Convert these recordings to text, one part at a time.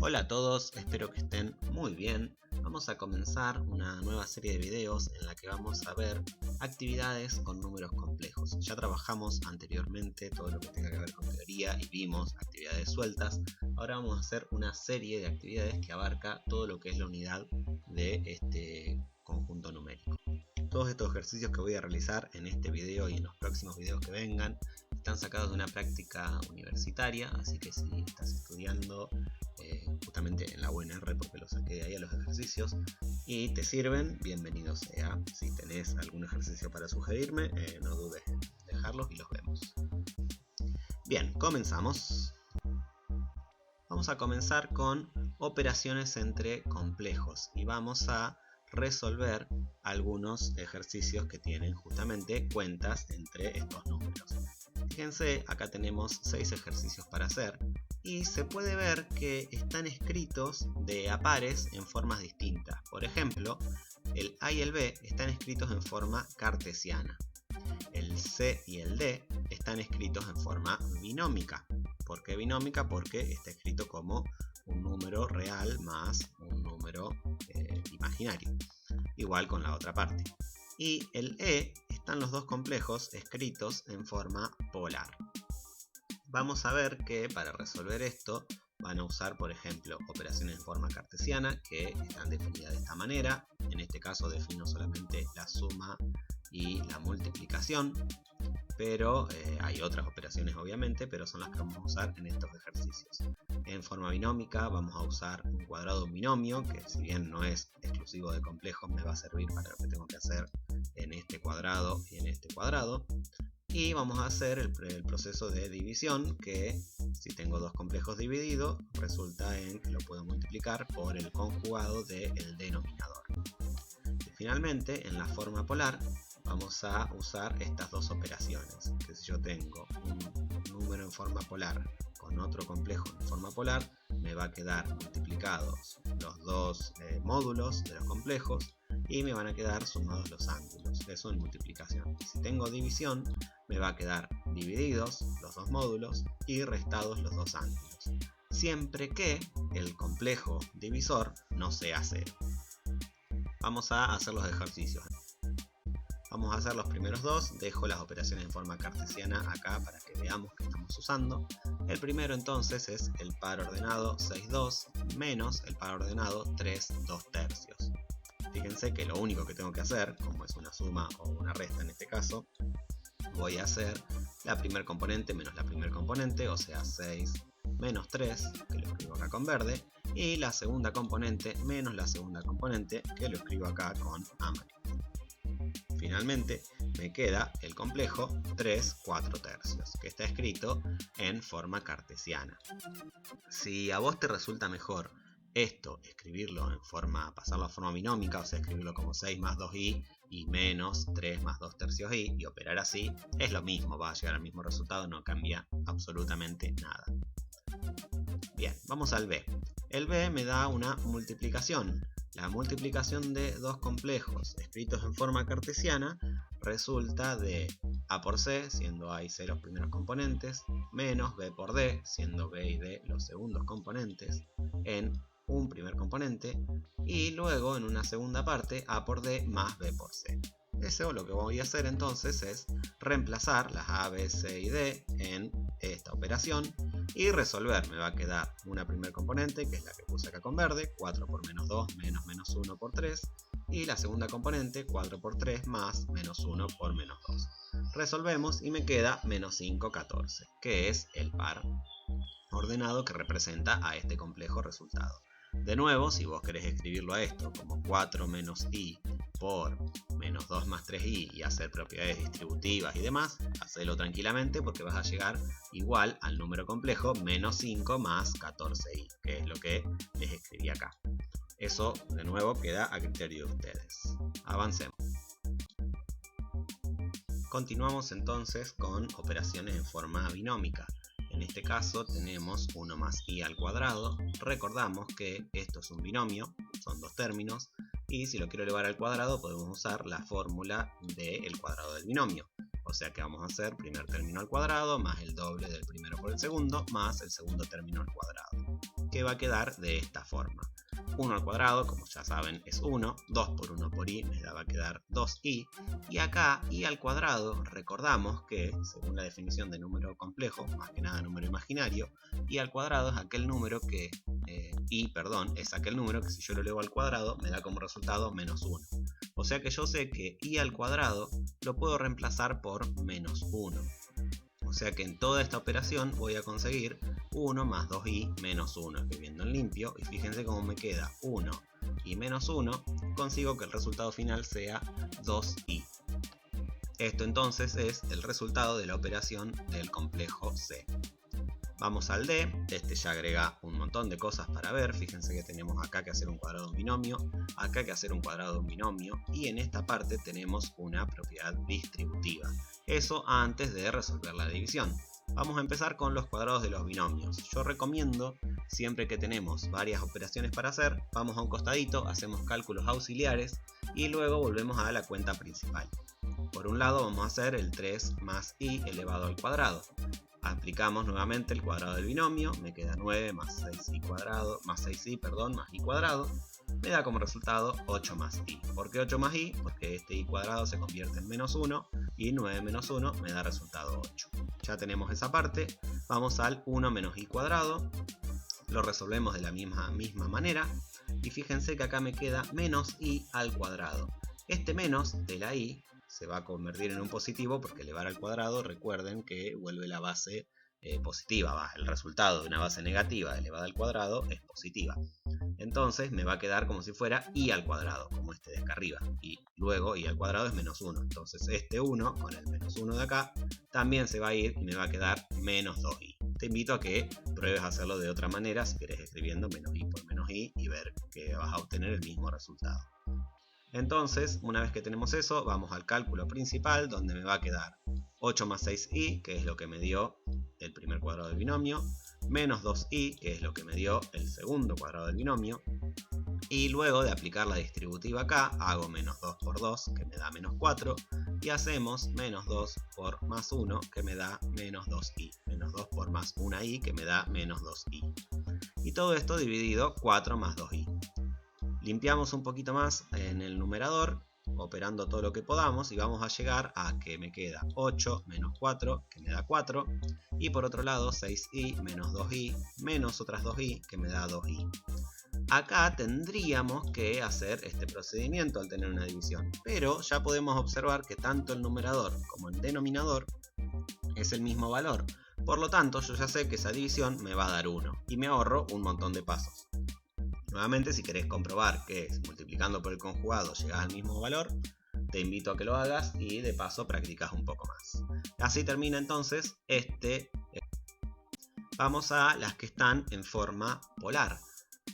Hola a todos, espero que estén muy bien. Vamos a comenzar una nueva serie de videos en la que vamos a ver actividades con números complejos. Ya trabajamos anteriormente todo lo que tenga que ver con teoría y vimos actividades sueltas. Ahora vamos a hacer una serie de actividades que abarca todo lo que es la unidad de este conjunto numérico. Todos estos ejercicios que voy a realizar en este video y en los próximos videos que vengan están sacados de una práctica universitaria, así que si estás estudiando justamente en la UNR, porque lo saqué de ahí a los ejercicios, y te sirven, bienvenido sea. Si tenés algún ejercicio para sugerirme, no dudes en dejarlos y los vemos. Bien, comenzamos. Vamos a comenzar con operaciones entre complejos y vamos a resolver algunos ejercicios que tienen justamente cuentas entre estos números. Fíjense, acá tenemos 6 ejercicios para hacer y se puede ver que están escritos de a pares en formas distintas. Por ejemplo, el A y el B están escritos en forma cartesiana. El C y el D están escritos en forma binómica. ¿Por qué binómica? Porque está escrito como un número real más un número imaginario. Igual con la otra parte. Y el E están los dos complejos escritos en forma polar. Vamos a ver que para resolver esto van a usar, por ejemplo, operaciones en forma cartesiana que están definidas de esta manera. En este caso defino solamente la suma y la multiplicación, pero hay otras operaciones obviamente, pero son las que vamos a usar en estos ejercicios. En forma binómica vamos a usar un cuadrado de un binomio, que si bien no es exclusivo de complejos, me va a servir para lo que tengo que hacer en este cuadrado y en este cuadrado. Y vamos a hacer el proceso de división, que si tengo dos complejos divididos, resulta en que lo puedo multiplicar por el conjugado del denominador. Y finalmente, en la forma polar, vamos a usar estas dos operaciones, que si yo tengo un número en forma polar con otro complejo en forma polar, me va a quedar multiplicados los dos módulos de los complejos y me van a quedar sumados los ángulos. Eso en multiplicación. Si tengo división, me va a quedar divididos los dos módulos y restados los dos ángulos, siempre que el complejo divisor no sea 0. Vamos a hacer los ejercicios. Vamos a hacer los primeros dos, dejo las operaciones en forma cartesiana acá para que veamos qué estamos usando. El primero entonces es el par ordenado 6,2 menos el par ordenado 3,2 tercios. Fíjense que lo único que tengo que hacer, como es una suma o una resta en este caso, voy a hacer la primer componente menos la primer componente, o sea 6 menos 3, que lo escribo acá con verde, y la segunda componente menos la segunda componente, que lo escribo acá con amarillo. Finalmente me queda el complejo 3,4 tercios, que está escrito en forma cartesiana. Si a vos te resulta mejor esto, escribirlo en forma, pasarlo a forma binómica, o sea, escribirlo como 6 más 2i y menos 3 más 2 tercios i, y operar así, es lo mismo, va a llegar al mismo resultado, no cambia absolutamente nada. Bien, vamos al B. El B me da una multiplicación. La multiplicación de dos complejos escritos en forma cartesiana resulta de A por C, siendo A y C los primeros componentes, menos B por D, siendo B y D los segundos componentes, en un primer componente, y luego en una segunda parte A por D más B por C. Eso lo que voy a hacer entonces es reemplazar las A, B, C y D en esta operación y resolver. Me va a quedar una primer componente, que es la que puse acá con verde, 4 por menos 2 menos menos 1 por 3, y la segunda componente, 4 por 3 más menos 1 por menos 2. Resolvemos y me queda menos 5, 14, que es el par ordenado que representa a este complejo resultado. De nuevo, si vos querés escribirlo a esto como 4 menos i por menos 2 más 3i y hacer propiedades distributivas y demás, hacelo tranquilamente porque vas a llegar igual al número complejo menos 5 más 14i, que es lo que les escribí acá. Eso, de nuevo, queda a criterio de ustedes. Avancemos. Continuamos entonces con operaciones en forma binómica. En este caso tenemos 1 más i al cuadrado. Recordamos que esto es un binomio, son dos términos, Y si lo quiero elevar al cuadrado, podemos usar la fórmula del cuadrado del binomio. O sea que vamos a hacer primer término al cuadrado más el doble del primero por el segundo más el segundo término al cuadrado, que va a quedar de esta forma. 1 al cuadrado, como ya saben, es 1, 2 por 1 por i me va a quedar 2i, y acá i al cuadrado, recordamos que, según la definición de número complejo, más que nada número imaginario, i al cuadrado es aquel número que, es aquel número que si yo lo elevo al cuadrado me da como resultado menos 1. O sea que yo sé que i al cuadrado lo puedo reemplazar por menos 1. O sea que en toda esta operación voy a conseguir 1 más 2i menos 1, escribiendo en limpio, y fíjense cómo me queda 1 y menos 1, consigo que el resultado final sea 2i. Esto entonces es el resultado de la operación del complejo C. Vamos al D, este ya agrega un montón de cosas para ver, fíjense que tenemos acá que hacer un cuadrado de un binomio, acá que hacer un cuadrado de un binomio, y en esta parte tenemos una propiedad distributiva. Eso antes de resolver la división. Vamos a empezar con los cuadrados de los binomios. Yo recomiendo, siempre que tenemos varias operaciones para hacer, vamos a un costadito, hacemos cálculos auxiliares y luego volvemos a la cuenta principal. Por un lado vamos a hacer el 3 más i elevado al cuadrado. Aplicamos nuevamente el cuadrado del binomio, me queda 9 más 6i cuadrado, más 6i, más i cuadrado, me da como resultado 8 más i. ¿Por qué 8 más i? Porque este i cuadrado se convierte en menos 1 y 9 menos 1 me da resultado 8. Ya tenemos esa parte, vamos al 1 menos i cuadrado, lo resolvemos de la misma manera y fíjense que acá me queda menos i al cuadrado. Este menos de la i se va a convertir en un positivo porque elevar al cuadrado, recuerden que vuelve la base positiva, el resultado de una base negativa elevada al cuadrado es positiva. Entonces me va a quedar como si fuera i al cuadrado, como este de acá arriba, y luego i al cuadrado es menos 1. Entonces este 1 con el menos 1 de acá también se va a ir y me va a quedar menos 2i. Te invito a que pruebes a hacerlo de otra manera, si querés escribiendo menos i por menos i y ver que vas a obtener el mismo resultado. Entonces, una vez que tenemos eso, vamos al cálculo principal, donde me va a quedar 8 más 6i, que es lo que me dio el primer cuadrado del binomio, menos 2i, que es lo que me dio el segundo cuadrado del binomio, y luego de aplicar la distributiva acá, hago menos 2 por 2, que me da menos 4, y hacemos menos 2 por más 1, que me da menos 2i, menos 2 por más 1i, que me da menos 2i. Y todo esto dividido 4 más 2i. Limpiamos un poquito más en el numerador, operando todo lo que podamos, y vamos a llegar a que me queda 8 menos 4, que me da 4, y por otro lado 6i menos 2i menos otras 2i, que me da 2i. Acá tendríamos que hacer este procedimiento al tener una división, pero ya podemos observar que tanto el numerador como el denominador es el mismo valor. Por lo tanto, yo ya sé que esa división me va a dar 1, y me ahorro un montón de pasos. Nuevamente, si querés comprobar que multiplicando por el conjugado llegas al mismo valor, te invito a que lo hagas y de paso practicas un poco más. Así termina entonces este. Vamos a las que están en forma polar.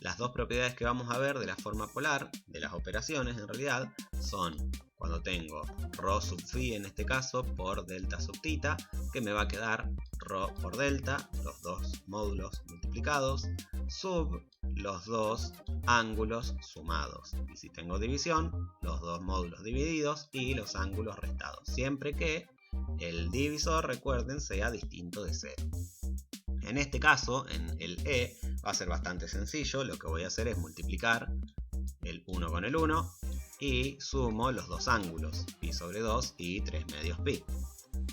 Las dos propiedades que vamos a ver de la forma polar, de las operaciones en realidad, son cuando tengo rho sub phi en este caso por delta sub theta, que me va a quedar rho por delta, los dos módulos multiplicados, sub los dos ángulos sumados. Y si tengo división, los dos módulos divididos y los ángulos restados. Siempre que el divisor, recuerden, sea distinto de 0. En este caso, en el E, va a ser bastante sencillo. Lo que voy a hacer es multiplicar el 1 con el 1 y sumo los dos ángulos, pi sobre 2 y 3 medios pi.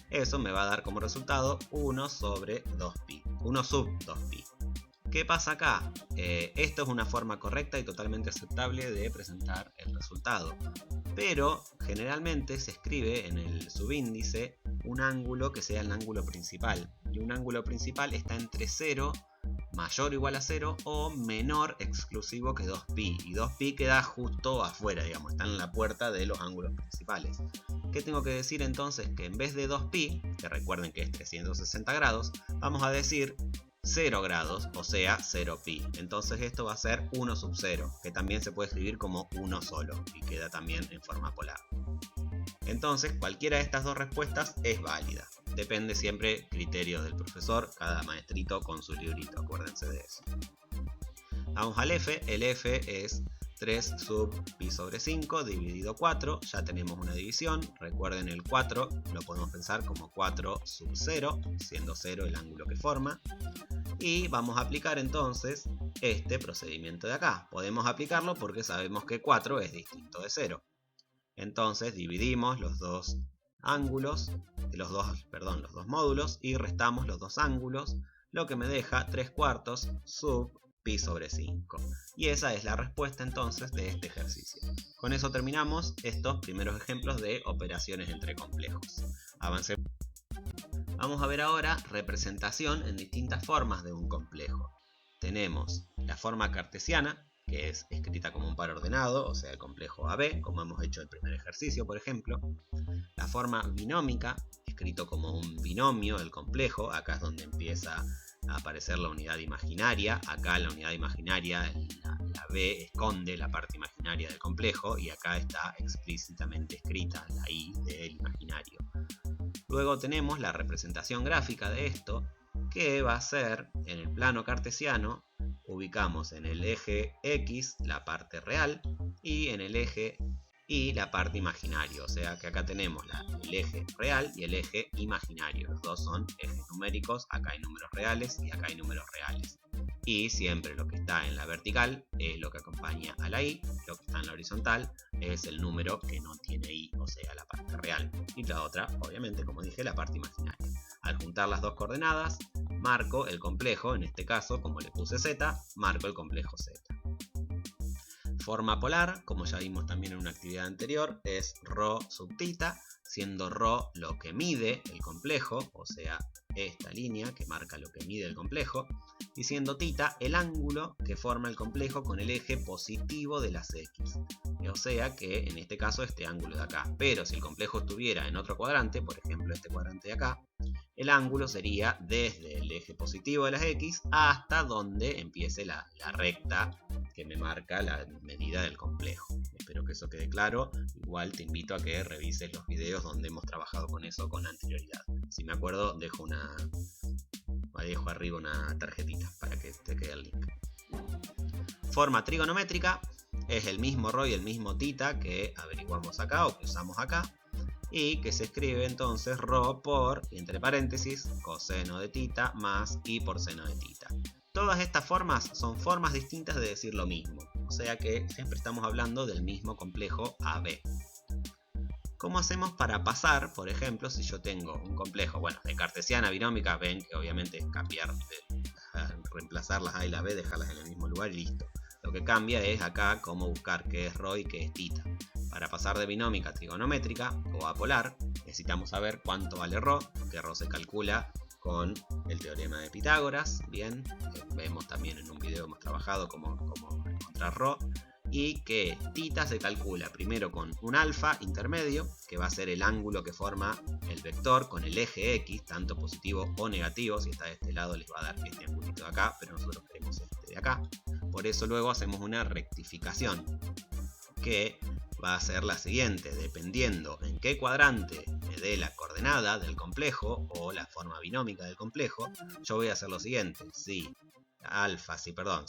Eso me va a dar como resultado 1 sobre 2pi, 1 sub 2pi. ¿Qué pasa acá? Esto es una forma correcta y totalmente aceptable de presentar el resultado. Pero generalmente se escribe en el subíndice un ángulo que sea el ángulo principal. Y un ángulo principal está entre 0, mayor o igual a 0, o menor exclusivo que 2pi. Y 2pi queda justo afuera, digamos, está en la puerta de los ángulos principales. ¿Qué tengo que decir entonces? Que en vez de 2pi, que recuerden que es 360 grados, vamos a decir 0 grados, o sea 0pi. Entonces esto va a ser 1 sub 0, que también se puede escribir como 1 solo, y queda también en forma polar. Entonces cualquiera de estas dos respuestas es válida. Depende siempre criterio del profesor, cada maestrito con su librito, acuérdense de eso. Vamos al F, el F es 3 sub pi sobre 5 dividido 4, ya tenemos una división. Recuerden, el 4 lo podemos pensar como 4 sub 0, siendo 0 el ángulo que forma. Y vamos a aplicar entonces este procedimiento de acá. Podemos aplicarlo porque sabemos que 4 es distinto de 0. Entonces dividimos los dos ángulos, los dos módulos, y restamos los dos ángulos, lo que me deja 3/4 sub pi sobre 5. Y esa es la respuesta entonces de este ejercicio. Con eso terminamos estos primeros ejemplos de operaciones entre complejos. Avancemos. Vamos a ver ahora representación en distintas formas de un complejo. Tenemos la forma cartesiana, que es escrita como un par ordenado, o sea el complejo AB, como hemos hecho el primer ejercicio, por ejemplo. La forma binómica, escrito como un binomio el complejo, acá es donde empieza a aparecer la unidad imaginaria. Acá la unidad imaginaria, la B, esconde la parte imaginaria del complejo, y acá está explícitamente escrita la I del imaginario. Luego tenemos la representación gráfica de esto, que va a ser, en el plano cartesiano, ubicamos en el eje X la parte real y en el eje Y la parte imaginaria. O sea que acá tenemos el eje real y el eje imaginario. Los dos son ejes numéricos, acá hay números reales y acá hay números reales. Y siempre lo que está en la vertical es lo que acompaña a la Y, lo que está en la horizontal es el número que no tiene Y, o sea la parte real. Y la otra, obviamente, como dije, la parte imaginaria. Al juntar las dos coordenadas, marco el complejo, en este caso, como le puse Z, marco el complejo Z. Forma polar, como ya vimos también en una actividad anterior, es ρ sub θ, siendo ρ lo que mide el complejo, o sea, esta línea que marca lo que mide el complejo, y siendo θ el ángulo que forma el complejo con el eje positivo de las X. O sea que en este caso este ángulo de acá. Pero si el complejo estuviera en otro cuadrante, por ejemplo este cuadrante de acá, el ángulo sería desde el eje positivo de las X hasta donde empiece la recta que me marca la medida del complejo. Espero que eso quede claro. Igual te invito a que revises los videos donde hemos trabajado con eso con anterioridad. Si me acuerdo, dejo arriba una tarjetita para que te quede el link. Forma trigonométrica es el mismo ρ y el mismo θ que averiguamos acá o que usamos acá, y que se escribe entonces ρ por, entre paréntesis, coseno de θ más I por seno de θ. Todas estas formas son formas distintas de decir lo mismo, o sea que siempre estamos hablando del mismo complejo AB. ¿Cómo hacemos para pasar, por ejemplo, si yo tengo un complejo, de cartesiana binómica, ven que obviamente es cambiar, reemplazar las A y la B, dejarlas en el mismo lugar y listo. Lo que cambia es acá cómo buscar qué es ρ y qué es θ. Para pasar de binómica a trigonométrica o a polar, necesitamos saber cuánto vale ρ, que ρ se calcula con el teorema de Pitágoras. Bien, vemos también en un video hemos trabajado cómo encontrar ρ, y que θ se calcula primero con un alfa intermedio, que va a ser el ángulo que forma el vector con el eje X, tanto positivo o negativo. Si está de este lado les va a dar este angulito de acá, pero nosotros queremos este de acá. Por eso luego hacemos una rectificación, que va a ser la siguiente: dependiendo en qué cuadrante me dé la coordenada del complejo o la forma binómica del complejo, yo voy a hacer lo siguiente. Si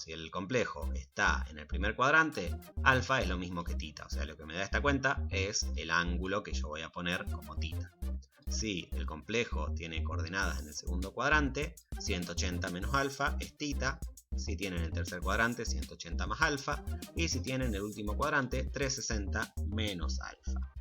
el complejo está en el primer cuadrante, alfa es lo mismo que θ, o sea, lo que me da esta cuenta es el ángulo que yo voy a poner como θ. Si el complejo tiene coordenadas en el segundo cuadrante, 180 menos alfa es θ. Si tiene en el tercer cuadrante, 180 más alfa. Y si tiene en el último cuadrante, 360 menos alfa.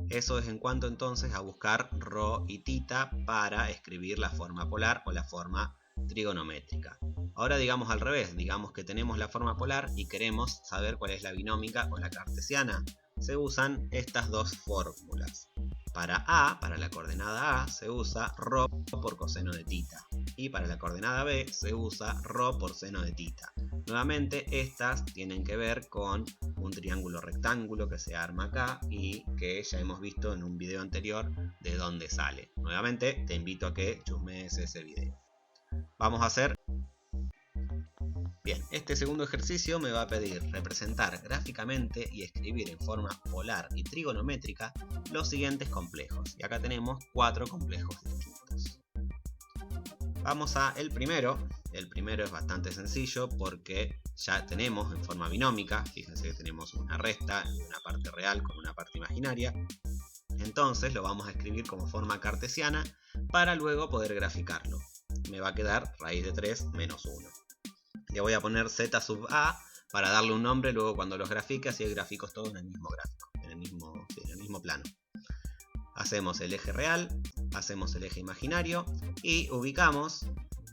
Eso es en cuanto entonces a buscar ρ y θ para escribir la forma polar o la forma trigonométrica. Ahora digamos al revés, digamos que tenemos la forma polar y queremos saber cuál es la binómica o la cartesiana. Se usan estas dos fórmulas. Para A, para la coordenada A, se usa ρ por coseno de θ. Y para la coordenada B se usa ρ por seno de θ. Nuevamente estas tienen que ver con un triángulo rectángulo que se arma acá y que ya hemos visto en un video anterior de dónde sale. Nuevamente te invito a que chusmees ese video. Vamos a hacer... Bien, este segundo ejercicio me va a pedir representar gráficamente y escribir en forma polar y trigonométrica los siguientes complejos. Y acá tenemos 4 complejos distintos. Vamos a el primero, El primero es bastante sencillo porque ya tenemos en forma binómica, fíjense que tenemos una resta y una parte real con una parte imaginaria. Entonces lo vamos a escribir como forma cartesiana para luego poder graficarlo. Me va a quedar raíz de 3 menos 1. Le voy a poner z sub a para darle un nombre luego cuando los grafique, así hay gráficos todos en el mismo gráfico, en el mismo plano. Hacemos el eje real, hacemos el eje imaginario y ubicamos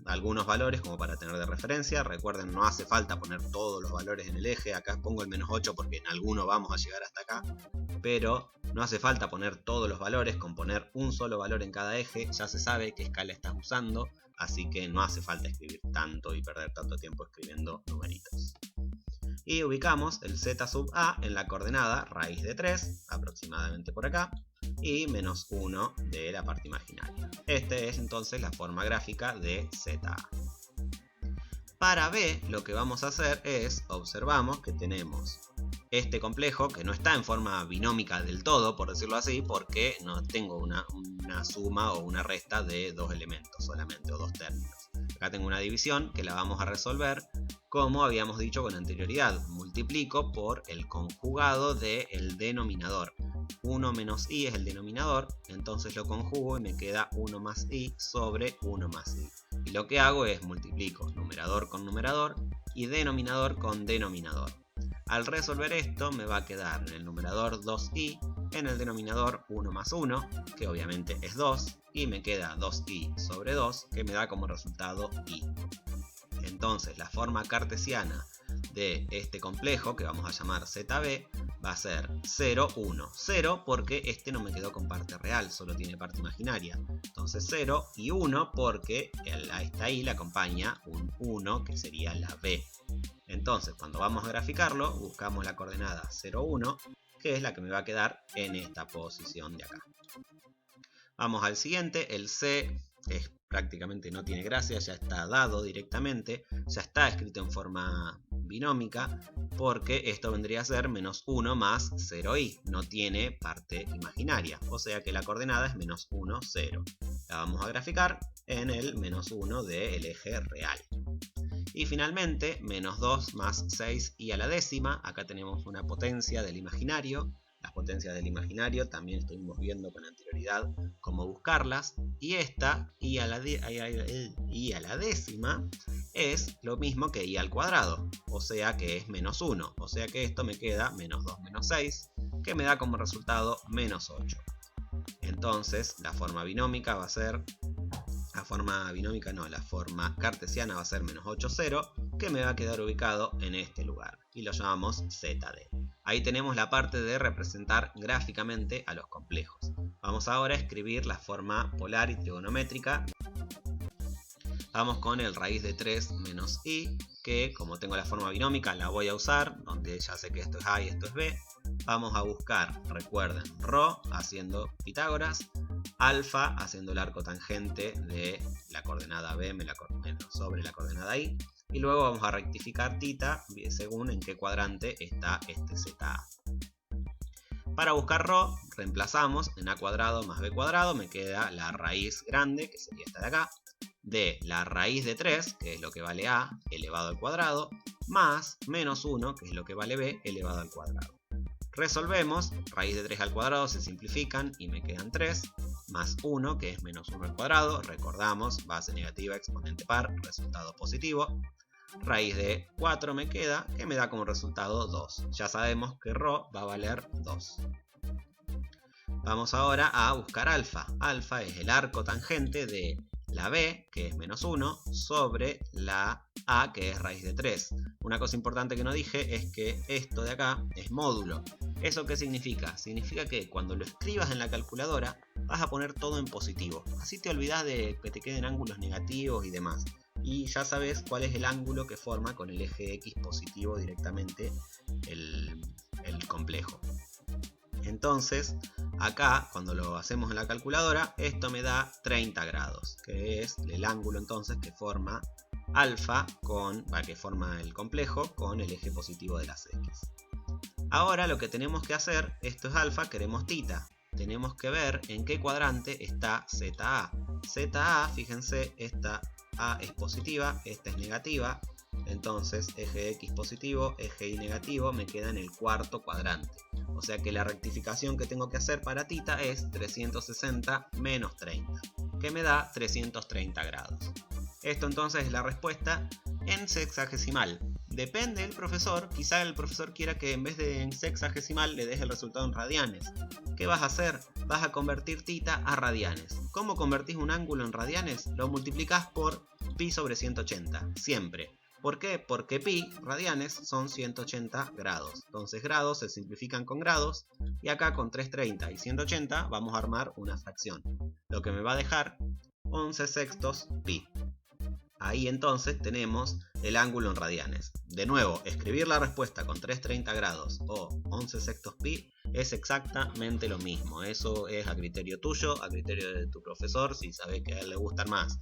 algunos valores como para tener de referencia. Recuerden, no hace falta poner todos los valores en el eje. Acá pongo el menos 8 porque en alguno vamos a llegar hasta acá. Pero no hace falta poner todos los valores. Con poner un solo valor en cada eje ya se sabe qué escala estás usando. Así que no hace falta escribir tanto y perder tanto tiempo escribiendo numeritos. Y ubicamos el z sub a en la coordenada raíz de 3, aproximadamente por acá, y menos 1 de la parte imaginaria. Esta es entonces la forma gráfica de ZA. Para B lo que vamos a hacer es, observamos que tenemos este complejo que no está en forma binómica del todo, por decirlo así, porque no tengo una suma o una resta de dos elementos solamente, o dos términos. Acá tengo una división que la vamos a resolver como habíamos dicho con anterioridad. Multiplico por el conjugado del denominador. 1 menos i es el denominador, entonces lo conjugo y me queda 1 más i sobre 1 más i. Y lo que hago es multiplico numerador con numerador y denominador con denominador. Al resolver esto me va a quedar en el numerador 2i, en el denominador 1 más 1, que obviamente es 2, y me queda 2i sobre 2, que me da como resultado i. Entonces la forma cartesiana de este complejo, que vamos a llamar ZB, va a ser 0, 1. 0 porque este no me quedó con parte real, solo tiene parte imaginaria. Entonces 0 y 1 porque a esta i le acompaña un 1 que sería la B. Entonces cuando vamos a graficarlo buscamos la coordenada 0, 1, que es la que me va a quedar en esta posición de acá. Vamos al siguiente, el C prácticamente no tiene gracia, ya está dado directamente, ya está escrito en forma binómica, porque esto vendría a ser menos 1 más 0i, no tiene parte imaginaria, o sea que la coordenada es menos 1, 0. La vamos a graficar en el menos 1 del eje real. Y finalmente, menos 2 más 6i a la décima, acá tenemos una potencia del imaginario. Las potencias del imaginario también estuvimos viendo con anterioridad cómo buscarlas. Y esta, i a la décima, es lo mismo que i al cuadrado. O sea que es menos 1. O sea que esto me queda menos 2 menos 6, que me da como resultado menos 8. Entonces la forma binómica va a ser... La forma cartesiana va a ser menos 8, 0, que me va a quedar ubicado en este lugar. Y lo llamamos ZD. Ahí tenemos la parte de representar gráficamente a los complejos. Vamos ahora a escribir la forma polar y trigonométrica. Vamos con el raíz de 3 menos i, que como tengo la forma binómica la voy a usar, donde ya sé que esto es a y esto es b. Vamos a buscar, recuerden, ρ haciendo Pitágoras, alfa haciendo el arco tangente de la coordenada b sobre la coordenada i. Y luego vamos a rectificar θ según en qué cuadrante está este ZA. Para buscar ρ, reemplazamos en a cuadrado más b cuadrado, me queda la raíz grande, que sería esta de acá, de la raíz de 3, que es lo que vale a elevado al cuadrado, más menos 1, que es lo que vale b elevado al cuadrado. Resolvemos, raíz de 3 al cuadrado se simplifican y me quedan 3, más 1, que es menos 1 al cuadrado, recordamos, base negativa, exponente par, resultado positivo. Raíz de 4 me queda, que me da como resultado 2. Ya sabemos que ρ va a valer 2. Vamos ahora a buscar alfa. Alfa es el arco tangente de la b, que es menos 1, sobre la a, que es raíz de 3. Una cosa importante que no dije es que esto de acá es módulo. ¿Eso qué significa? Significa que cuando lo escribas en la calculadora vas a poner todo en positivo. Así te olvidas de que te queden ángulos negativos y demás. Y ya sabes cuál es el ángulo que forma con el eje X positivo directamente el complejo. Entonces, acá, cuando lo hacemos en la calculadora, esto me da 30 grados, que es el ángulo entonces que forma alfa que forma el complejo con el eje positivo de las X. Ahora lo que tenemos que hacer, esto es alfa, queremos θ. Tenemos que ver en qué cuadrante está ZA. ZA, fíjense, esta A es positiva, esta es negativa. Entonces eje X positivo, eje Y negativo, me queda en el cuarto cuadrante. O sea que la rectificación que tengo que hacer para θ es 360 menos 30, que me da 330 grados. Esto entonces es la respuesta en sexagesimal. Depende del profesor, quizá el profesor quiera que en vez de en sexagesimal le des el resultado en radianes. ¿Qué vas a hacer? Vas a convertir θ a radianes. ¿Cómo convertís un ángulo en radianes? Lo multiplicás por pi sobre 180, siempre. ¿Por qué? Porque pi, radianes, son 180 grados. Entonces grados se simplifican con grados. Y acá con 330 y 180 vamos a armar una fracción. Lo que me va a dejar 11 sextos pi. Ahí entonces tenemos el ángulo en radianes. De nuevo, escribir la respuesta con 330 grados o 11 sextos pi es exactamente lo mismo. Eso es a criterio tuyo, a criterio de tu profesor. Si sabes que a él le gustan más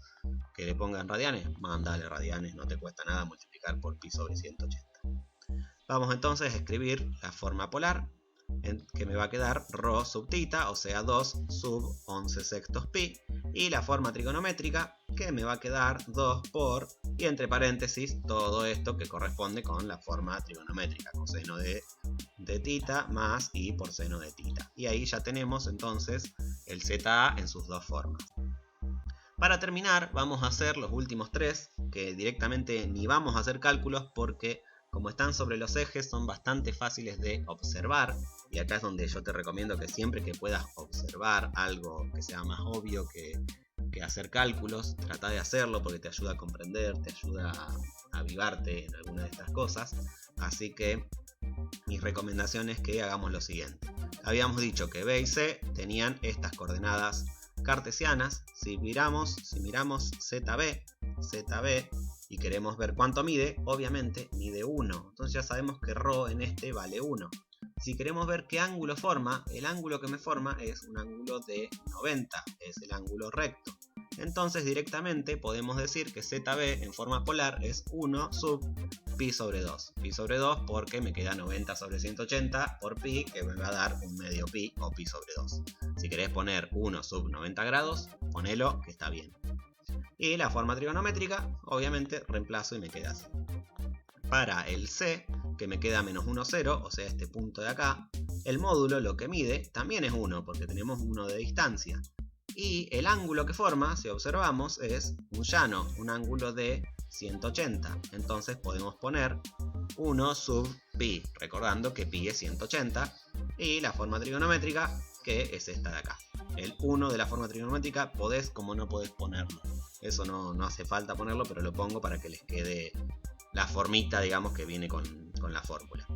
que le pongan radianes, mándale radianes, no te cuesta nada multiplicar por pi sobre 180. Vamos entonces a escribir la forma polar, que me va a quedar ρ sub θ, o sea 2 sub 11 sextos pi, y la forma trigonométrica, que me va a quedar 2 por, y entre paréntesis, todo esto que corresponde con la forma trigonométrica, coseno de θ más i por seno de θ. Y ahí ya tenemos entonces el ZA en sus dos formas. Para terminar, vamos a hacer los últimos tres, que directamente ni vamos a hacer cálculos porque como están sobre los ejes son bastante fáciles de observar. Y acá es donde yo te recomiendo que siempre que puedas observar algo que sea más obvio que hacer cálculos, trata de hacerlo porque te ayuda a comprender, te ayuda a avivarte en alguna de estas cosas. Así que mi recomendación es que hagamos lo siguiente. Habíamos dicho que B y C tenían estas coordenadas cartesianas. Si miramos ZB y queremos ver cuánto mide, obviamente mide 1. Entonces ya sabemos que ρ en este vale 1. Si queremos ver qué ángulo forma, el ángulo que me forma es un ángulo de 90, es el ángulo recto. Entonces directamente podemos decir que ZB en forma polar es 1 sub pi sobre 2. Pi sobre 2 porque me queda 90 sobre 180 por pi, que me va a dar un medio pi o pi sobre 2. Si querés poner 1 sub 90 grados, ponelo que está bien. Y la forma trigonométrica, obviamente reemplazo y me queda así. Para el C, que me queda menos 1, 0, o sea este punto de acá, el módulo lo que mide también es 1, porque tenemos 1 de distancia. Y el ángulo que forma, si observamos, es un llano, un ángulo de 180. Entonces podemos poner 1 sub pi, recordando que pi es 180. Y la forma trigonométrica, que es esta de acá. El 1 de la forma trigonométrica podés como no podés ponerlo. Eso no hace falta ponerlo, pero lo pongo para que les quede la formita, digamos, que viene con la fórmula.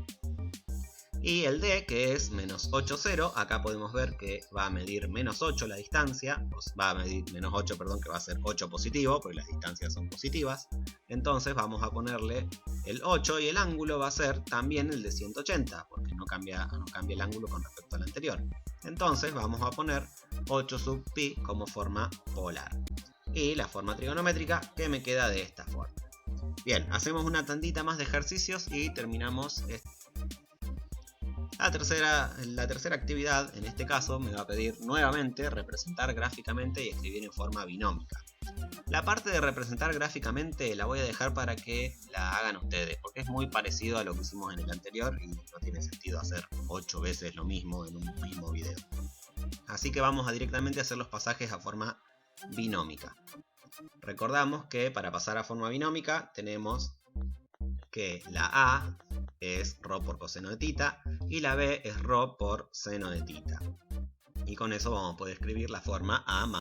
Y el D, que es menos 8, 0, acá podemos ver que va a medir menos 8 la distancia, va a medir menos 8, perdón, que va a ser 8 positivo, porque las distancias son positivas. Entonces vamos a ponerle el 8 y el ángulo va a ser también el de 180, porque no cambia el ángulo con respecto al anterior. Entonces vamos a poner 8 sub pi como forma polar. Y la forma trigonométrica que me queda de esta forma. Bien, hacemos una tandita más de ejercicios y terminamos la tercera actividad. En este caso me va a pedir nuevamente representar gráficamente y escribir en forma binómica. La parte de representar gráficamente la voy a dejar para que la hagan ustedes, porque es muy parecido a lo que hicimos en el anterior y no tiene sentido hacer 8 veces lo mismo en un mismo video. Así que vamos a directamente hacer los pasajes a forma binómica. Recordamos que para pasar a forma binómica tenemos que la A es ρ por coseno de θ y la B es ρ por seno de θ. Y con eso vamos a poder escribir la forma A más.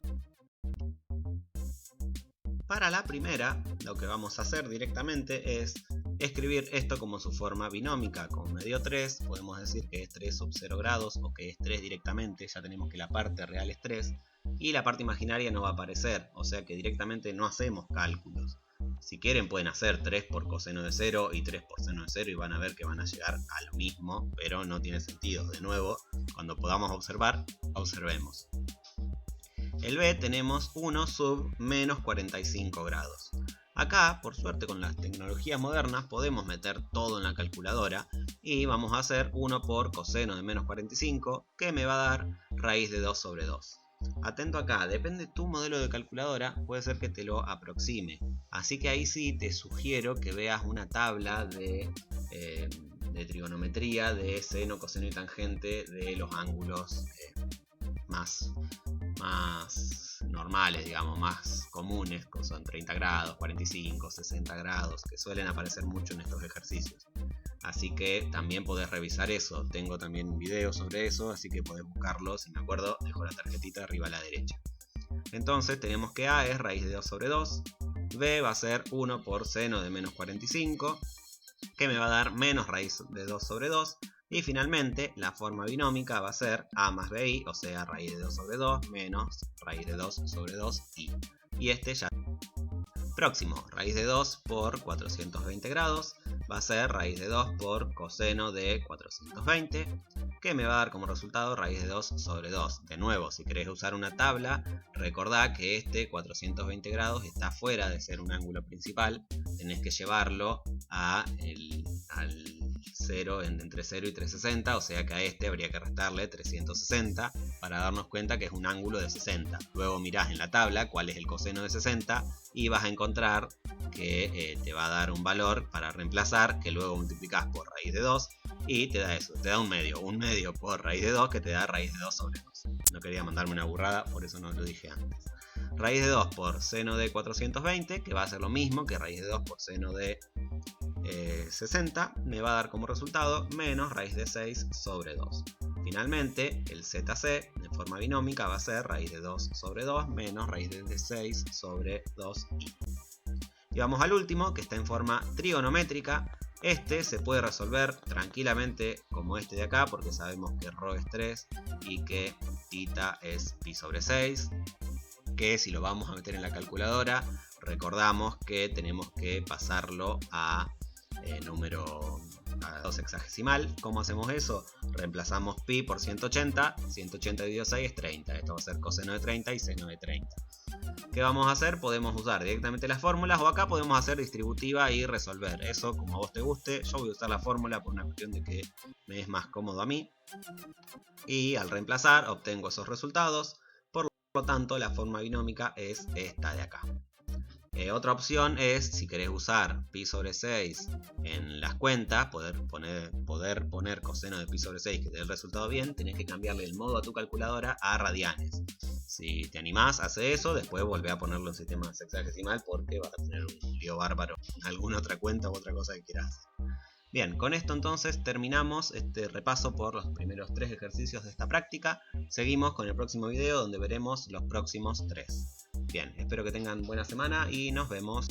Para la primera, lo que vamos a hacer directamente es escribir esto como su forma binómica. Como me dio 3, podemos decir que es 3 sub 0 grados o que es 3 directamente. Ya tenemos que la parte real es 3 y la parte imaginaria no va a aparecer. O sea que directamente no hacemos cálculos. Si quieren pueden hacer 3 por coseno de 0 y 3 por seno de 0 y van a ver que van a llegar a lo mismo, pero no tiene sentido. De nuevo, cuando podamos observar, observemos. El B tenemos 1 sub menos 45 grados. Acá, por suerte con las tecnologías modernas, podemos meter todo en la calculadora y vamos a hacer 1 por coseno de menos 45, que me va a dar raíz de 2 sobre 2. Atento acá, depende de tu modelo de calculadora, puede ser que te lo aproxime. Así que ahí sí te sugiero que veas una tabla de trigonometría de seno, coseno y tangente de los ángulos más normales, digamos, más comunes, que son 30 grados, 45, 60 grados, que suelen aparecer mucho en estos ejercicios. Así que también podés revisar eso. Tengo también un video sobre eso, así que podés buscarlo. Si me acuerdo, dejo la tarjetita arriba a la derecha. Entonces tenemos que A es raíz de 2 sobre 2. B va a ser 1 por seno de menos 45, que me va a dar menos raíz de 2 sobre 2. Y finalmente la forma binómica va a ser A más BI, o sea, raíz de 2 sobre 2 menos raíz de 2 sobre 2i. Y este ya... Próximo, raíz de 2 por 420 grados va a ser raíz de 2 por coseno de 420, que me va a dar como resultado raíz de 2 sobre 2. De nuevo, si querés usar una tabla, recordá que este 420 grados está fuera de ser un ángulo principal, tenés que llevarlo al 0 entre 0 y 360, o sea que a este habría que restarle 360 para darnos cuenta que es un ángulo de 60. Luego mirás en la tabla cuál es el coseno de 60 y vas a encontrar que te va a dar un valor para reemplazar, que luego multiplicás por raíz de 2 y te da eso, te da un medio por raíz de 2 que te da raíz de 2 sobre 2. No quería mandarme una burrada, por eso no lo dije antes. Raíz de 2 por seno de 420, que va a ser lo mismo que raíz de 2 por seno de 60, me va a dar como resultado menos raíz de 6 sobre 2. Finalmente, el ZC en forma binómica va a ser raíz de 2 sobre 2 menos raíz de 6 sobre 2i. Y vamos al último, que está en forma trigonométrica. Este se puede resolver tranquilamente como este de acá, porque sabemos que ρ es 3 y que θ es pi sobre 6. Que si lo vamos a meter en la calculadora, recordamos que tenemos que pasarlo a número a 2 hexagesimal. ¿Cómo hacemos eso? Reemplazamos pi por 180, 180 dividido 6 es 30, esto va a ser coseno de 30 y seno de 30. ¿Qué vamos a hacer? Podemos usar directamente las fórmulas o acá podemos hacer distributiva y resolver. Eso como a vos te guste. Yo voy a usar la fórmula por una cuestión de que me es más cómodo a mí. Y al reemplazar obtengo esos resultados. Por lo tanto, la forma binómica es esta de acá. Otra opción es, si querés usar pi sobre 6 en las cuentas, poder poner coseno de pi sobre 6 que te dé el resultado bien, tenés que cambiarle el modo a tu calculadora a radianes. Si te animás, hace eso, después volvé a ponerlo en sistema sexagesimal porque vas a tener un lío bárbaro en alguna otra cuenta u otra cosa que quieras hacer. Bien, con esto entonces terminamos este repaso por los primeros 3 ejercicios de esta práctica. Seguimos con el próximo video donde veremos los próximos 3. Bien, espero que tengan buena semana y nos vemos.